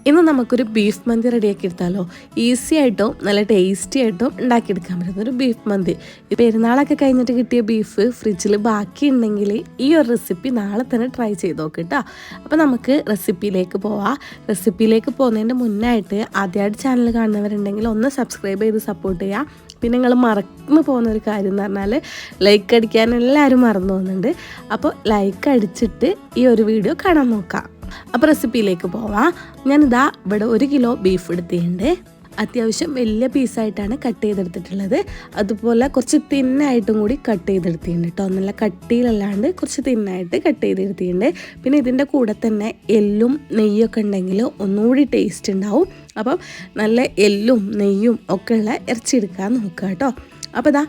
ഇന്ന് നമുക്കൊരു ബീഫ് മന്തി റെഡിയാക്കി എടുത്താലോ. ഈസി ആയിട്ടും നല്ല ടേസ്റ്റി ആയിട്ടും ഉണ്ടാക്കിയെടുക്കാൻ പറ്റുന്ന ഒരു ബീഫ് മന്തി. ഈ പെരുന്നാളൊക്കെ കഴിഞ്ഞിട്ട് കിട്ടിയ ബീഫ് ഫ്രിഡ്ജിൽ ബാക്കി ഉണ്ടെങ്കിൽ ഈ ഒരു റെസിപ്പി നാളെ തന്നെ ട്രൈ ചെയ്ത് നോക്കിട്ടോ. അപ്പോൾ നമുക്ക് റെസിപ്പിയിലേക്ക് പോവാം. റെസിപ്പിയിലേക്ക് പോകുന്നതിൻ്റെ മുന്നായിട്ട് ആദ്യമായിട്ട് ചാനൽ കാണുന്നവരുണ്ടെങ്കിൽ ഒന്ന് സബ്സ്ക്രൈബ് ചെയ്ത് സപ്പോർട്ട് ചെയ്യുക. പിന്നെ നിങ്ങൾ മറന്നു പോകുന്നൊരു കാര്യം എന്ന് പറഞ്ഞാൽ ലൈക്ക് അടിക്കാൻ എല്ലാവരും മറന്നു പോകുന്നുണ്ട്. അപ്പോൾ ലൈക്ക് അടിച്ചിട്ട് ഈ ഒരു വീഡിയോ കാണാൻ നോക്കാം. അപ്പോൾ റെസിപ്പിയിലേക്ക് പോവാം. ഞാനിതാ ഇവിടെ 1 കിലോ ബീഫ് എടുത്തിട്ടുണ്ട്. അത്യാവശ്യം വലിയ പീസായിട്ടാണ് കട്ട് ചെയ്തെടുത്തിട്ടുള്ളത്. അതുപോലെ കുറച്ച് തിന്നായിട്ടും കൂടി കട്ട് ചെയ്തെടുത്തിട്ടുണ്ട് കേട്ടോ. നല്ല കട്ടിയിലല്ലാണ്ട് കുറച്ച് തിന്നായിട്ട് കട്ട് ചെയ്തെടുത്തിട്ടുണ്ട്. പിന്നെ ഇതിൻ്റെ കൂടെ തന്നെ എല്ലും നെയ്യൊക്കെ ഉണ്ടെങ്കിൽ ഒന്നുകൂടി ടേസ്റ്റ് ഉണ്ടാവും. അപ്പം നല്ല എല്ലും നെയ്യും ഒക്കെ ഉള്ള ഇറച്ചി എടുക്കാൻ നോക്കുക കേട്ടോ. അപ്പോൾ ഇതാ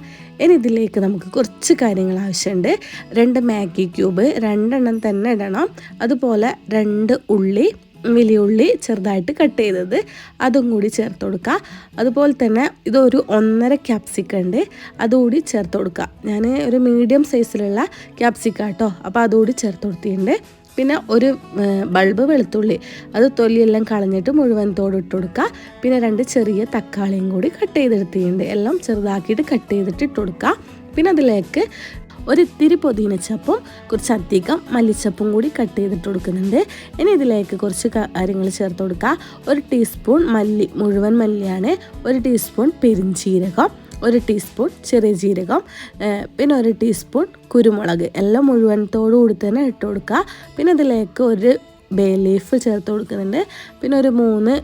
ഇനി ഇതിലേക്ക് നമുക്ക് കുറച്ച് കാര്യങ്ങൾ ആവശ്യമുണ്ട്. 2 മാഗി ക്യൂബ് 2 എണ്ണം തന്നെ ഇടണം. അതുപോലെ 2 ഉള്ളി, വലിയ ഉള്ളി ചെറുതായിട്ട് കട്ട് ചെയ്തത് അതും കൂടി ചേർത്ത് കൊടുക്കുക. അതുപോലെ തന്നെ ഇതൊരു 1.5 ക്യാപ്സിക്കം ഉണ്ട്, അതുകൂടി ചേർത്ത് കൊടുക്കുക. ഞാൻ ഒരു മീഡിയം സൈസിലുള്ള ക്യാപ്സിക്കം കേട്ടോ. അപ്പോൾ അതുകൂടി ചേർത്ത് കൊടുത്തിട്ടുണ്ട്. പിന്നെ ഒരു ബൾബ് വെളുത്തുള്ളി, അത് തൊലിയെല്ലാം കളഞ്ഞിട്ട് മുഴുവൻ തോടിട്ട് കൊടുക്കുക. പിന്നെ 2 ചെറിയ തക്കാളിയും കൂടി കട്ട് ചെയ്തെടുത്തിട്ടുണ്ട്. എല്ലാം ചെറുതാക്കിയിട്ട് കട്ട് ചെയ്തിട്ട് ഇട്ട് കൊടുക്കുക. പിന്നെ അതിലേക്ക് ഒരിത്തിരി പുതിനച്ചപ്പും കുറച്ചധികം മല്ലിച്ചപ്പും കൂടി കട്ട് ചെയ്തിട്ട് കൊടുക്കുന്നുണ്ട്. ഇനി ഇതിലേക്ക് കുറച്ച് കാര്യങ്ങൾ ചേർത്ത് കൊടുക്കുക. 1 ടീസ്പൂൺ മല്ലി, മുഴുവൻ മല്ലിയാണ്. 1 ടീസ്പൂൺ പെരിഞ്ചീരകം, 1 ടീസ്പൂൺ ചെറിയ ജീരകം, പിന്നെ 1 ടീസ്പൂൺ കുരുമുളക്, എല്ലാം മുഴുവനത്തോടു കൂടി തന്നെ ഇട്ട് കൊടുക്കുക. പിന്നെ ഇതിലേക്ക് 1 ബേ ലീഫ് ചേർത്ത് കൊടുക്കുന്നുണ്ട്. പിന്നെ ഒരു 3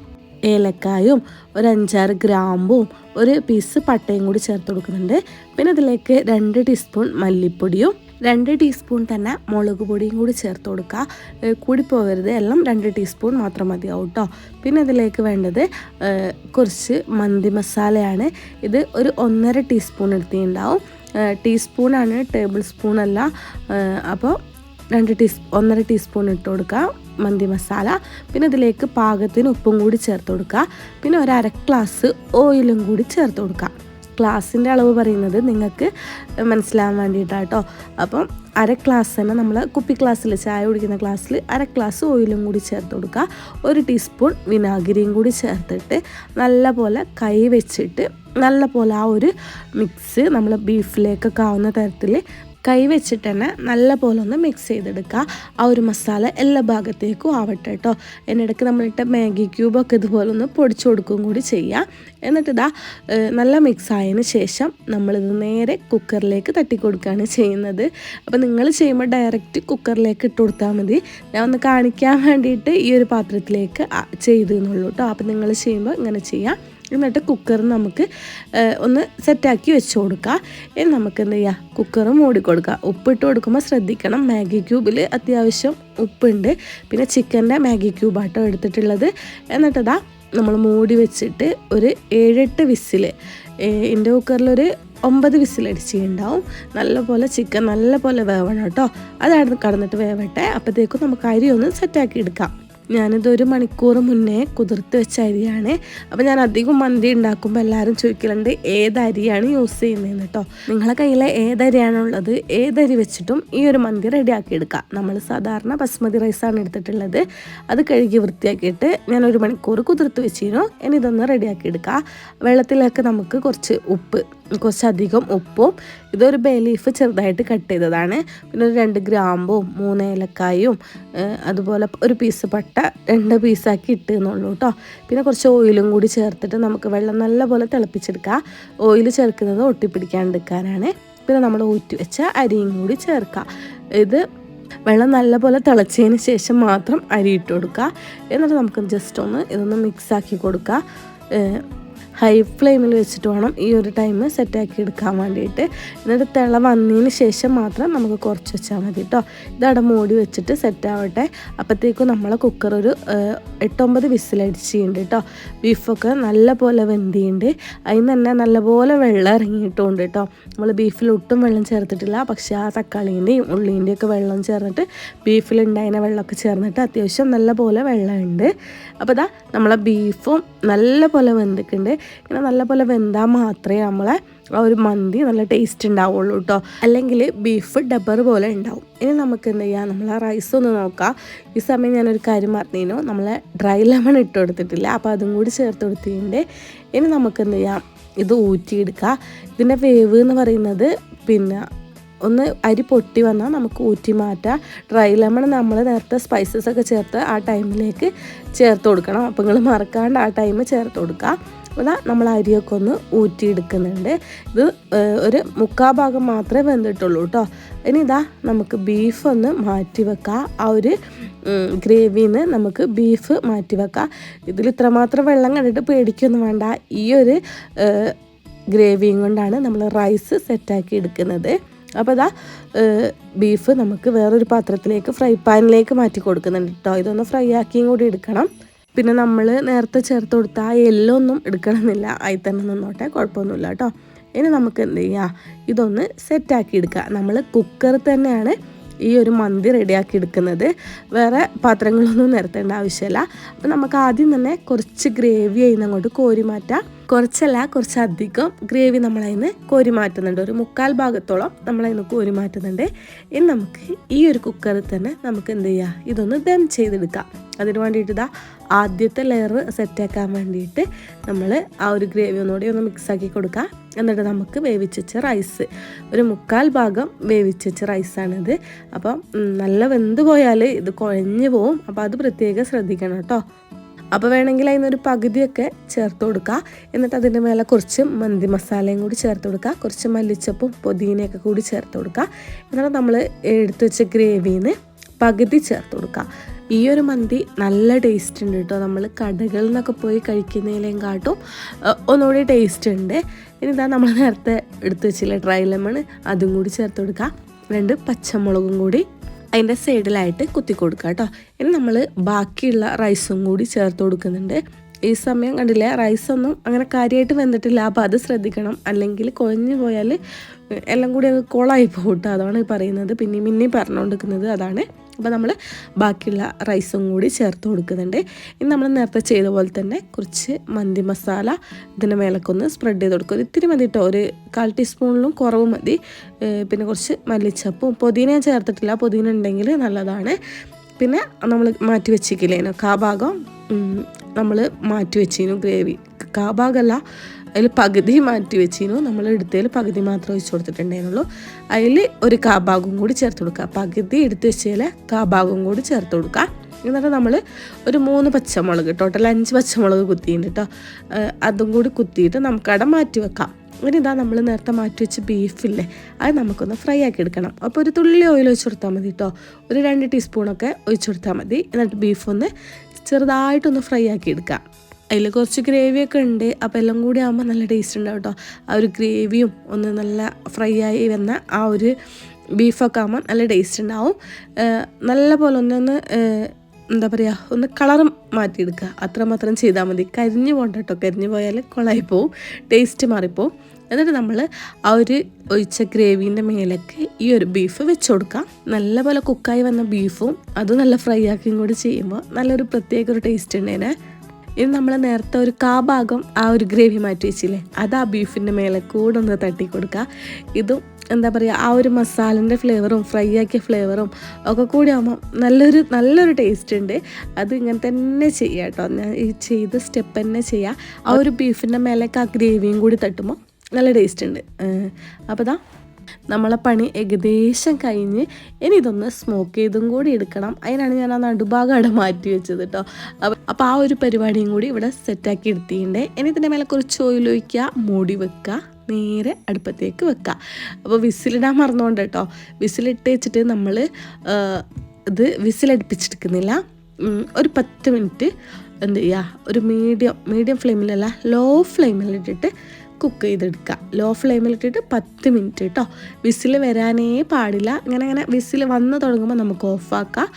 ഏലക്കായും 1 5-6 ഗ്രാമ്പും 1 പീസ് പട്ടയും കൂടി ചേർത്ത് കൊടുക്കുന്നുണ്ട്. പിന്നെ ഇതിലേക്ക് 2 ടീസ്പൂൺ മല്ലിപ്പൊടിയും 2 ടീസ്പൂൺ തന്നെ മുളക് പൊടിയും കൂടി ചേർത്ത് കൊടുക്കുക. കൂടി പോകരുത്, എല്ലാം 2 ടീസ്പൂൺ മാത്രം മതിയാവും കേട്ടോ. പിന്നെ ഇതിലേക്ക് വേണ്ടത് കുറച്ച് മന്തി മസാലയാണ്. ഇത് ഒരു 1.5 ടീസ്പൂൺ എടുത്തിട്ടുണ്ടാവും. ടീസ്പൂണാണ്, ടേബിൾ സ്പൂണല്ല. അപ്പോൾ 1.5 ടീസ്പൂൺ ഇട്ട് കൊടുക്കുക മന്തി മസാല. പിന്നെ ഇതിലേക്ക് പാകത്തിന് ഉപ്പും കൂടി ചേർത്ത് കൊടുക്കുക. പിന്നെ 1/2 ഗ്ലാസ് ഓയിലും കൂടി ചേർത്ത് കൊടുക്കുക. ഗ്ലാസിൻ്റെ അളവ് പറയുന്നത് നിങ്ങൾക്ക് മനസ്സിലാവാൻ വേണ്ടിയിട്ടാണ് കേട്ടോ. അപ്പം 1/2 ഗ്ലാസ് തന്നെ നമ്മൾ കുപ്പി ഗ്ലാസ്സിൽ ചായ കുടിക്കുന്ന ഗ്ലാസ്സിൽ 1/2 ഗ്ലാസ് ഓയിലും കൂടി ചേർത്ത് കൊടുക്കുക. 1 ടീസ്പൂൺ വിനാഗിരിയും കൂടി ചേർത്തിട്ട് നല്ല പോലെ കൈ വെച്ചിട്ട് നല്ല പോലെ ആ ഒരു മിക്സ് നമ്മൾ ബീഫിലേക്കൊക്കെ ആവുന്ന തരത്തിൽ കൈ വെച്ചിട്ട് തന്നെ നല്ല പോലെ ഒന്ന് മിക്സ് ചെയ്തെടുക്കുക. ആ ഒരു മസാല എല്ലാ ഭാഗത്തേക്കും ആവട്ടെ കേട്ടോ. എന്നിടയ്ക്ക് നമ്മളിട്ട് മാഗി ക്യൂബൊക്കെ ഇതുപോലെ ഒന്ന് പൊടിച്ചു കൊടുക്കുകയും കൂടി ചെയ്യുക. എന്നിട്ട് ഇതാ നല്ല മിക്സ് ആയതിന് ശേഷം നമ്മളിത് നേരെ കുക്കറിലേക്ക് തട്ടി കൊടുക്കുകയാണ് ചെയ്യുന്നത്. അപ്പോൾ നിങ്ങൾ ചെയ്യുമ്പോൾ ഡയറക്റ്റ് കുക്കറിലേക്ക് ഇട്ട് കൊടുത്താൽ മതി. ഞാൻ ഒന്ന് കാണിക്കാൻ വേണ്ടിയിട്ട് ഈ ഒരു പാത്രത്തിലേക്ക് ചെയ്തെന്നുള്ളൂ കേട്ടോ. അപ്പോൾ നിങ്ങൾ ചെയ്യുമ്പോൾ ഇങ്ങനെ ചെയ്യാം. എന്നിട്ട് കുക്കർ നമുക്ക് ഒന്ന് സെറ്റാക്കി വെച്ച് കൊടുക്കുക. ഇനി നമുക്ക് എന്ത് ചെയ്യുക, കുക്കർ മൂടി കൊടുക്കുക. ഉപ്പിട്ട് കൊടുക്കുമ്പോൾ ശ്രദ്ധിക്കണം, മാഗി ക്യൂബിൽ അത്യാവശ്യം ഉപ്പുണ്ട്. പിന്നെ ചിക്കൻ്റെ മാഗി ക്യൂബാട്ടോ എടുത്തിട്ടുള്ളത്. എന്നിട്ടതാ നമ്മൾ മൂടി വെച്ചിട്ട് ഒരു 7-8 വിസിൽ, എൻ്റെ കുക്കറിലൊരു 9 വിസിലടിച്ചിട്ടുണ്ടാവും. നല്ലപോലെ ചിക്കൻ നല്ലപോലെ വേവണം കേട്ടോ. അതാണ് കടന്നിട്ട് വേവട്ടെ. അപ്പോഴത്തേക്കും നമുക്ക് അരി ഒന്ന് സെറ്റാക്കി എടുക്കാം. ഞാനിത് 1 മണിക്കൂർ മുന്നേ കുതിർത്ത് വെച്ച അരിയാണ്. അപ്പോൾ ഞാൻ അധികം മന്തി ഉണ്ടാക്കുമ്പോൾ എല്ലാവരും ചോദിക്കലുണ്ട് ഏതരിയാണ് യൂസ് ചെയ്യുന്നതെന്ന് കേട്ടോ. നിങ്ങളെ കയ്യിൽ ഏതരിയാണുള്ളത്, ഏതരി വെച്ചിട്ടും ഈ ഒരു മന്തി റെഡിയാക്കി എടുക്കാം. നമ്മൾ സാധാരണ ബസ്മതി റൈസാണ് എടുത്തിട്ടുള്ളത്. അത് കഴുകി വൃത്തിയാക്കിയിട്ട് ഞാൻ 1 മണിക്കൂർ കുതിർത്ത് വെച്ചിരുന്നു. ഇനി ഇതൊന്ന് റെഡിയാക്കി എടുക്കാം. വെള്ളത്തിലേക്ക് നമുക്ക് കുറച്ചധികം ഉപ്പും, ഇതൊരു ബേ ലീഫ് ചെറുതായിട്ട് കട്ട് ചെയ്തതാണ്. പിന്നെ ഒരു 2 ഗ്രാമ്പും 3 ഏലക്കായും അതുപോലെ 1 പീസ് പട്ട 2 പീസാക്കി ഇട്ടുന്നുള്ളൂ കേട്ടോ. പിന്നെ കുറച്ച് ഓയിലും കൂടി ചേർത്തിട്ട് നമുക്ക് വെള്ളം നല്ലപോലെ തിളപ്പിച്ചെടുക്കുക. ഓയിൽ ചേർക്കുന്നത് ഒട്ടിപ്പിടിക്കാണ്ടിരിക്കാനാണ്. പിന്നെ നമ്മൾ ഊറ്റി വെച്ച അരിയും കൂടി ചേർക്കുക. ഇത് വെള്ളം നല്ലപോലെ തിളച്ചതിന് ശേഷം മാത്രം അരി ഇട്ട് കൊടുക്കുക. എന്നിട്ട് നമുക്ക് ജസ്റ്റ് ഒന്ന് ഇതൊന്ന് മിക്സാക്കി കൊടുക്കുക. ഹൈ ഫ്ലെയിമിൽ വെച്ചിട്ട് വേണം ഈ ഒരു ടൈം സെറ്റാക്കി എടുക്കാൻ വേണ്ടിയിട്ട്. എന്നിട്ട് തിള വന്നതിന് ശേഷം മാത്രം നമുക്ക് കുറച്ച് വെച്ചാൽ മതി കേട്ടോ. ഇതവിടെ മൂടി വെച്ചിട്ട് സെറ്റാവട്ടെ. അപ്പോഴത്തേക്കും നമ്മളെ കുക്കർ ഒരു 8-9 വിസിലടിച്ചിട്ടുണ്ട് കേട്ടോ. ബീഫൊക്കെ നല്ല പോലെ വെന്തിയുണ്ട്. അതിന് തന്നെ നല്ലപോലെ വെള്ളം ഇറങ്ങിയിട്ടുണ്ട് കേട്ടോ. നമ്മൾ ബീഫിൽ ഒട്ടും വെള്ളം ചേർത്തിട്ടില്ല. പക്ഷേ ആ തക്കാളീൻ്റെയും ഉള്ളീൻ്റെയൊക്കെ വെള്ളം ചേർന്നിട്ട് ബീഫിലുണ്ടായിരുന്ന വെള്ളമൊക്കെ ചേർന്നിട്ട് അത്യാവശ്യം നല്ല പോലെ വെള്ളമുണ്ട്. അപ്പോൾ ഇതാ നമ്മളെ ബീഫും നല്ല പോലെ വെന്തിട്ടുണ്ട്. കൊടുക്കുന്നുണ്ട്. ഇങ്ങനെ നല്ലപോലെ വെന്താൽ മാത്രമേ നമ്മളെ ആ ഒരു മന്തി നല്ല ടേസ്റ്റ് ഉണ്ടാവുള്ളൂ കേട്ടോ. അല്ലെങ്കിൽ ബീഫ് ഡബ്ബർ പോലെ ഉണ്ടാവും. ഇനി നമുക്ക് എന്ത് ചെയ്യാം, നമ്മൾ ആ റൈസ് ഒന്ന് നോക്കാം. ഈ സമയം ഞാനൊരു കാര്യം പറഞ്ഞിരുന്നു, നമ്മളെ ഡ്രൈ ലെമൺ ഇട്ട് കൊടുത്തിട്ടില്ല, അപ്പോൾ അതും കൂടി ചേർത്ത് കൊടുത്തിട്ടുണ്ട്. ഇനി നമുക്ക് എന്ത് ചെയ്യാം, ഇത് ഊറ്റിയെടുക്കുക. ഇതിൻ്റെ വേവ് എന്ന് പറയുന്നത് പിന്നെ ഒന്ന് അരി പൊട്ടി വന്നാൽ നമുക്ക് ഊറ്റി മാറ്റാം. ഡ്രൈ ലെമൺ നമ്മൾ നേരത്തെ സ്പൈസസ് ഒക്കെ ചേർത്ത് ആ ടൈമിലേക്ക് ചേർത്ത് കൊടുക്കണം. അപ്പോൾ നിങ്ങൾ മറക്കാണ്ട് ആ ടൈം ചേർത്ത് കൊടുക്കുക. അപ്പോൾ നമ്മൾ അരിയൊക്കെ ഒന്ന് ഊറ്റിയെടുക്കുന്നുണ്ട്. ഇത് ഒരു 3/4 ഭാഗം മാത്രമേ വെന്തിട്ടുള്ളൂ കേട്ടോ. ഇനി ഇതാ നമുക്ക് ബീഫ് ഒന്ന് മാറ്റി വെക്കാം. ആ ഒരു ഗ്രേവിന്ന് നമുക്ക് ബീഫ് മാറ്റി വെക്കാം. ഇതിൽ ഇത്രമാത്രം വെള്ളം കണ്ടിട്ട് പേടിക്കൊന്നും വേണ്ട. ഈ ഒരു ഗ്രേവിയും കൊണ്ടാണ് നമ്മൾ റൈസ് സെറ്റാക്കി എടുക്കുന്നത്. അപ്പോൾ ഇതാ ബീഫ് നമുക്ക് വേറൊരു പാത്രത്തിലേക്ക് ഫ്രൈ പാനിലേക്ക് മാറ്റി കൊടുക്കുന്നുണ്ട് കേട്ടോ. ഇതൊന്ന് ഫ്രൈ ആക്കിയും കൂടി എടുക്കണം. പിന്നെ നമ്മൾ നേരത്തെ ചേർത്ത് കൊടുത്ത ആ എല്ലൊന്നും എടുക്കണമെന്നില്ല, അതിൽ തന്നെ നിന്നോട്ടെ, കുഴപ്പമൊന്നുമില്ല കേട്ടോ. ഇനി നമുക്ക് എന്ത് ചെയ്യാം, ഇതൊന്ന് സെറ്റാക്കി എടുക്കുക. നമ്മൾ കുക്കറിൽ തന്നെയാണ് ഈ ഒരു മന്തി റെഡിയാക്കി എടുക്കുന്നത്. വേറെ പാത്രങ്ങളൊന്നും നിരത്തേണ്ട ആവശ്യമില്ല. അപ്പോൾ നമുക്ക് ആദ്യം തന്നെ കുറച്ച് ഗ്രേവി അതിൽ നിന്ന് അങ്ങോട്ട് കോരി മാറ്റാം. കുറച്ചധികം ഗ്രേവി നമ്മളതിന് കോരി മാറ്റുന്നുണ്ട്. ഒരു 3/4 ഭാഗത്തോളം നമ്മളതിന് കോരി മാറ്റുന്നുണ്ട്. ഇനി നമുക്ക് ഈ ഒരു കുക്കറിൽ തന്നെ നമുക്ക് എന്ത് ചെയ്യാം, ഇതൊന്ന് ദം ചെയ്തെടുക്കാം. അതിന് വേണ്ടിയിട്ട് ഇതാ ആദ്യത്തെ ലെയർ സെറ്റാക്കാൻ വേണ്ടിയിട്ട് നമ്മൾ ആ ഒരു ഗ്രേവി ഒന്നുകൂടി ഒന്ന് മിക്സാക്കി കൊടുക്കുക. എന്നിട്ട് നമുക്ക് വേവിച്ച റൈസ്, ഒരു 3/4 ഭാഗം വേവിച്ച റൈസാണിത്. അപ്പം നല്ല വെന്ത് പോയാൽ ഇത് കുഴഞ്ഞു പോവും. അപ്പോൾ അത് പ്രത്യേകം ശ്രദ്ധിക്കണം കേട്ടോ. അപ്പോൾ വേണമെങ്കിൽ അതിനൊരു പകുതിയൊക്കെ ചേർത്ത് കൊടുക്കുക. എന്നിട്ട് അതിൻ്റെ മേലെ കുറച്ച് മന്തി മസാലയും കൂടി ചേർത്ത് കൊടുക്കുക. കുറച്ച് മല്ലിച്ചപ്പും പുതിനയൊക്കെ കൂടി ചേർത്ത് കൊടുക്കുക. എന്നിട്ട് നമ്മൾ എടുത്ത് വെച്ച ഗ്രേവിന്ന് പകുതി ചേർത്ത് കൊടുക്കുക. ഈ ഒരു മന്തി നല്ല ടേസ്റ്റ് ഉണ്ട് കേട്ടോ. നമ്മൾ കടകളിൽ നിന്നൊക്കെ പോയി കഴിക്കുന്നതിലേയും കാട്ടും ഒന്നുകൂടി ടേസ്റ്റ് ഉണ്ട്. ഇനി ഇതാ നമ്മൾ നേരത്തെ എടുത്ത് വെച്ചില്ല ഡ്രൈ ലെമൺ, അതും കൂടി ചേർത്ത് കൊടുക്കുക. 2 പച്ചമുളകും കൂടി അതിൻ്റെ സൈഡിലായിട്ട് കുത്തി കൊടുക്കുക കേട്ടോ. ഇനി നമ്മൾ ബാക്കിയുള്ള റൈസും കൂടി ചേർത്ത് കൊടുക്കുന്നുണ്ട്. ഈ സമയം കണ്ടില്ലേ, റൈസൊന്നും അങ്ങനെ കാര്യമായിട്ട് വെന്തിട്ടില്ല. അപ്പോൾ അത് ശ്രദ്ധിക്കണം, അല്ലെങ്കിൽ കുഴഞ്ഞു പോയാൽ എല്ലാം കൂടി അത് കോളായി പോകും കേട്ടോ. അതാണ് പറയുന്നത്, പിന്നെയും പറഞ്ഞുകൊണ്ടിരിക്കുന്നത് അതാണ്. അപ്പോൾ നമ്മൾ ബാക്കിയുള്ള റൈസും കൂടി ചേർത്ത് കൊടുക്കുന്നുണ്ട്. ഇനി നമ്മൾ നേരത്തെ ചെയ്ത പോലെ തന്നെ കുറച്ച് മന്തി മസാല ഇതിൻ്റെ മേലൊക്കെ സ്പ്രെഡ് ചെയ്ത് കൊടുക്കും. ഇത്തിരി മതി കേട്ടോ, ഒരു 1/4 ടീസ്പൂണിലും കുറവ് മതി. പിന്നെ കുറച്ച് മല്ലിച്ചപ്പും പുതിന ചേർത്തിട്ടില്ല, പുതിന ഉണ്ടെങ്കിൽ നല്ലതാണ്. പിന്നെ നമ്മൾ മാറ്റി വെച്ചിട്ടില്ലേനോ ഭാഗം നമ്മൾ മാറ്റി വെച്ചിരുന്നു ഗ്രേവി. ഭാഗമല്ല, അതിൽ പകുതി മാറ്റി വെച്ചിരുന്നു. നമ്മൾ എടുത്തതിൽ പകുതി മാത്രമേ ഒഴിച്ച് കൊടുത്തിട്ടുണ്ടായിരുന്നുള്ളൂ. അതിൽ ഒരു ഭാഗം കൂടി ചേർത്ത് കൊടുക്കുക. പകുതി എടുത്ത് വെച്ചതിൽ ഭാഗം കൂടി ചേർത്ത് കൊടുക്കുക. എന്നിട്ട് നമ്മൾ ഒരു 3 പച്ചമുളക്, ടോട്ടൽ 5 പച്ചമുളക് കുത്തിയിട്ടുണ്ട് കേട്ടോ. അതും കൂടി കുത്തിയിട്ട് നമുക്കവിടെ മാറ്റി വെക്കാം. ഇനി ഇതാ നമ്മൾ നേരത്തെ മാറ്റി വെച്ച് ബീഫില്ലേ, അത് നമുക്കൊന്ന് ഫ്രൈ ആക്കി എടുക്കണം. അപ്പോൾ ഒരു തുള്ളി ഓയിൽ ഒഴിച്ച് കൊടുത്താൽ മതി കേട്ടോ. ഒരു 2 ടീസ്പൂണൊക്കെ ഒഴിച്ച് കൊടുത്താൽ മതി. എന്നിട്ട് ബീഫൊന്ന് ചെറുതായിട്ടൊന്ന് ഫ്രൈ ആക്കി എടുക്കുക. അതിൽ കുറച്ച് ഗ്രേവിയൊക്കെ ഉണ്ട്. അപ്പോൾ എല്ലാം കൂടി ആകുമ്പോൾ നല്ല ടേസ്റ്റ് ഉണ്ടാവും കേട്ടോ. ആ ഒരു ഗ്രേവിയും ഒന്ന് നല്ല ഫ്രൈ ആയി വന്ന ആ ഒരു ബീഫൊക്കെ ആകുമ്പോൾ നല്ല ടേസ്റ്റ് ഉണ്ടാവും. നല്ല പോലെ ഒന്ന് എന്താ പറയുക, ഒന്ന് കളർ മാറ്റിയെടുക്കുക. അത്രമാത്രം ചെയ്താൽ മതി. കരിഞ്ഞു പോകണ്ട കേട്ടോ. കരിഞ്ഞു പോയാൽ കുളമായി പോവും, ടേസ്റ്റ് മാറിപ്പോവും. എന്നിട്ട് നമ്മൾ ആ ഒരു ഒഴിച്ച ഗ്രേവീൻ്റെ മേലേക്ക് ഈ ഒരു ബീഫ് വെച്ച് കൊടുക്കുക. നല്ലപോലെ കുക്കായി വന്ന ബീഫും അത് നല്ല ഫ്രൈ ആക്കിയും കൂടി ചെയ്യുമ്പോൾ നല്ലൊരു പ്രത്യേക ഒരു ടേസ്റ്റ് ഉണ്ടേനെ. ഇത് നമ്മൾ നേരത്തെ ഒരു ഭാഗം ആ ഒരു ഗ്രേവി മാറ്റി വെച്ചില്ലേ, അത് ആ ബീഫിൻ്റെ മേലെ കൂടെ ഒന്ന് തട്ടി കൊടുക്കുക. ഇതും എന്താ പറയുക, ആ ഒരു മസാലൻ്റെ ഫ്ലേവറും ഫ്രൈ ആക്കിയ ഫ്ലേവറും ഒക്കെ കൂടി ആകുമ്പോൾ നല്ലൊരു ടേസ്റ്റ് ഉണ്ട്. അത് ഇങ്ങനെ തന്നെ ചെയ്യുക കേട്ടോ. ഞാൻ ഈ ചെയ്ത സ്റ്റെപ്പ് തന്നെ ചെയ്യുക. ആ ഒരു ബീഫിൻ്റെ മേലേക്ക് ആ ഗ്രേവിയും കൂടി തട്ടുമ്പോൾ നല്ല ടേസ്റ്റ് ഉണ്ട്. അപ്പോൾ ദാ നമ്മളെ പണി ഏകദേശം കഴിഞ്ഞ് ഇനി ഇതൊന്ന് സ്മോക്ക് ചെയ്തും കൂടി എടുക്കണം. അതിനാണ് ഞാൻ ആ നടുഭാഗം അവിടെ മാറ്റി വെച്ചത് കേട്ടോ. അപ്പോൾ ആ ഒരു പരിപാടിയും കൂടി ഇവിടെ സെറ്റാക്കി എടുത്തിട്ടുണ്ട്. ഇനി ഇതിൻ്റെ മേലെ കുറച്ച് ഓയിൽ ഒഴിക്കുക, മൂടി വെക്കുക, നേരെ അടുപ്പത്തേക്ക് വെക്കുക. അപ്പോൾ വിസിലിടാൻ മറന്നുകൊണ്ട് കേട്ടോ. വിസിലിട്ട് വെച്ചിട്ട് നമ്മൾ ഇത് വിസിലടുപ്പിച്ചെടുക്കുന്നില്ല. ഒരു 10 മിനിറ്റ് എന്ത് ചെയ്യുക, ഒരു മീഡിയം ഫ്ലെയിമിലല്ല, ലോ ഫ്ലെയിമിലിട്ടിട്ട് കുക്ക് ചെയ്തെടുക്കുക. ലോ ഫ്ലെയിമിലിട്ടിട്ട് 10 മിനിറ്റ് കേട്ടോ. വിസിൽ വരാനേ പാടില്ല. അങ്ങനെ വിസിൽ വന്ന് തുടങ്ങുമ്പോൾ നമുക്ക് ഓഫാക്കാം.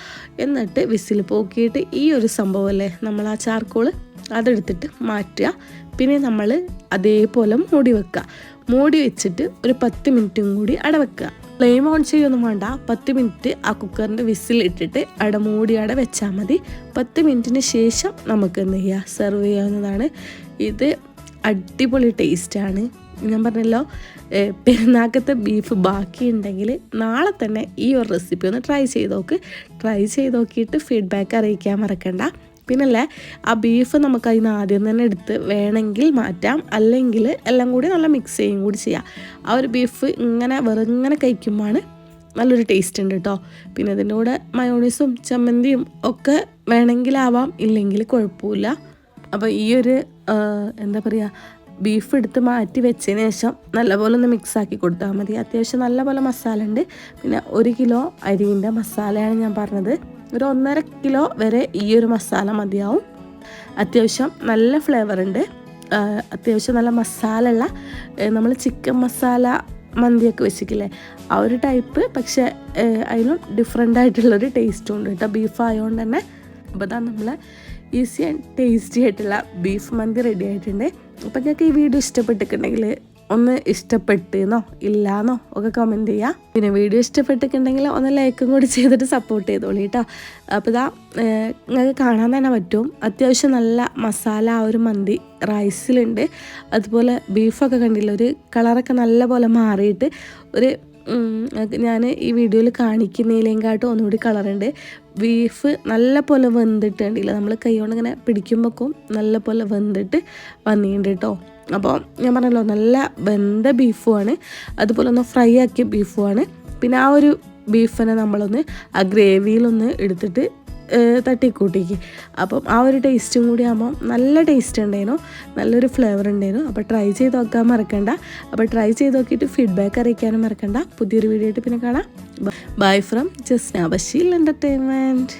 എന്നിട്ട് വിസിൽ പോക്കിയിട്ട് ഈ ഒരു സംഭവമല്ലേ, നമ്മൾ ആ ചാർക്കോള് അതെടുത്തിട്ട് മാറ്റുക. പിന്നെ നമ്മൾ അതേപോലെ മൂടി വെക്കുക. മൂടി വെച്ചിട്ട് ഒരു 10 മിനിറ്റും കൂടി അടവെക്കുക. ഫ്ലെയിം ഓൺ ചെയ്യൊന്നും വേണ്ട. 10 മിനിറ്റ് ആ കുക്കറിൻ്റെ വിസിൽ ഇട്ടിട്ട് മൂടി വെച്ചാൽ മതി. 10 മിനിറ്റിന് ശേഷം നമുക്ക് എന്ത് ചെയ്യുക, സെർവ് ചെയ്യാവുന്നതാണ്. ഇത് അടിപൊളി ടേസ്റ്റാണ്. ഞാൻ പറഞ്ഞല്ലോ, പെരുന്നാക്കത്തെ ബീഫ് ബാക്കിയുണ്ടെങ്കിൽ നാളെ തന്നെ ഈ ഒരു റെസിപ്പി ഒന്ന് ട്രൈ ചെയ്ത് നോക്ക്. ട്രൈ ചെയ്ത് നോക്കിയിട്ട് ഫീഡ്ബാക്ക് അറിയിക്കാൻ മറക്കണ്ട. പിന്നല്ലേ, ആ ബീഫ് നമുക്ക് അതിന് ആദ്യം തന്നെ എടുത്ത് വേണമെങ്കിൽ മാറ്റാം, അല്ലെങ്കിൽ എല്ലാം കൂടി നല്ല മിക്സ് ചെയ്യും കൂടി ചെയ്യാം. ആ ഒരു ബീഫ് ഇങ്ങനെ വെറുങ്ങനെ കഴിക്കുമ്പോഴാണ് നല്ലൊരു ടേസ്റ്റ് ഉണ്ട് കേട്ടോ. പിന്നെ അതിൻ്റെ കൂടെ മയോണീസും ചമ്മന്തിയും ഒക്കെ വേണമെങ്കിലാവാം, ഇല്ലെങ്കിൽ കുഴപ്പമില്ല. അപ്പോൾ ഈ ഒരു എന്താ പറയുക, ബീഫ് എടുത്ത് മാറ്റി വെച്ചതിന് ശേഷം നല്ലപോലെ ഒന്ന് മിക്സാക്കി കൊടുത്താൽ മതി. അത്യാവശ്യം നല്ലപോലെ മസാല ഉണ്ട്. പിന്നെ 1 കിലോ അരിൻ്റെ മസാലയാണ് ഞാൻ പറഞ്ഞത്. ഒരു 1.5 കിലോ വരെ ഈ ഒരു മസാല മതിയാവും. അത്യാവശ്യം നല്ല ഫ്ലേവർ ഉണ്ട്. അത്യാവശ്യം നല്ല മസാല ഉള്ള, നമ്മൾ ചിക്കൻ മസാല മന്തിയൊക്കെ വെച്ചിട്ടില്ലേ ആ ഒരു ടൈപ്പ്, പക്ഷേ അതിനും ഡിഫറെൻ്റ് ആയിട്ടുള്ളൊരു ടേസ്റ്റും ഉണ്ട് കേട്ടോ ബീഫ് ആയതുകൊണ്ട് തന്നെ. അപ്പോൾ അതാണ് നമ്മൾ ഈസി ആൻഡ് ടേസ്റ്റി ആയിട്ടുള്ള ബീഫ് മന്തി റെഡി ആയിട്ടുണ്ട്. അപ്പോൾ ഞങ്ങൾക്ക് ഈ വീഡിയോ ഇഷ്ടപ്പെട്ടിട്ടുണ്ടെങ്കിൽ ഒന്ന് ഇഷ്ടപ്പെട്ടെന്നോ ഇല്ലാന്നോ ഒക്കെ കമൻറ്റ് ചെയ്യുക. പിന്നെ വീഡിയോ ഇഷ്ടപ്പെട്ടിട്ടുണ്ടെങ്കിൽ ഒന്ന് ലൈക്കും കൂടി ചെയ്തിട്ട് സപ്പോർട്ട് ചെയ്തോളൂ കേട്ടോ. അപ്പോൾ ഇതാ നിങ്ങൾക്ക് കാണാൻ തന്നെ പറ്റും, അത്യാവശ്യം നല്ല മസാല ആ ഒരു മന്തി റൈസിലുണ്ട്. അതുപോലെ ബീഫൊക്കെ കണ്ടില്ല, ഒരു കളറൊക്കെ നല്ല പോലെ മാറിയിട്ട് ഒരു ഞാൻ ഈ വീഡിയോയിൽ കാണിക്കുന്നതിലേക്കാട്ടും ഒന്നുകൂടി കളറുണ്ട്. ബീഫ് നല്ല പോലെ വെന്തിട്ടുണ്ടല്ലോ, നമ്മൾ കൈ കൊണ്ട് ഇങ്ങനെ പിടിക്കുമ്പോഴേക്കും നല്ല പോലെ വെന്തിട്ട് വന്നിട്ടുണ്ട് കേട്ടോ. അപ്പോൾ ഞാൻ പറഞ്ഞല്ലോ, നല്ല വെന്ത ബീഫുമാണ്, അതുപോലെ ഒന്ന് ഫ്രൈ ആക്കിയ ബീഫുമാണ്. പിന്നെ ആ ഒരു ബീഫിനെ നമ്മളൊന്ന് ആ ഗ്രേവിയിലൊന്ന് എടുത്തിട്ട് തട്ടിക്കൂട്ടിക്ക്. അപ്പം ആ ഒരു ടേസ്റ്റും കൂടി ആകുമ്പോൾ നല്ല ടേസ്റ്റ് ഉണ്ടായിരുന്നു, നല്ലൊരു ഫ്ലേവർ ഉണ്ടായിരുന്നു. അപ്പോൾ ട്രൈ ചെയ്ത് നോക്കാൻ മറക്കണ്ട. അപ്പോൾ ട്രൈ ചെയ്ത് നോക്കിയിട്ട് ഫീഡ്ബാക്ക് അറിയിക്കാനും മറക്കണ്ട. പുതിയൊരു വീഡിയോ ആയിട്ട് പിന്നെ കാണാം. Bye from Jasna Basheel entertainment.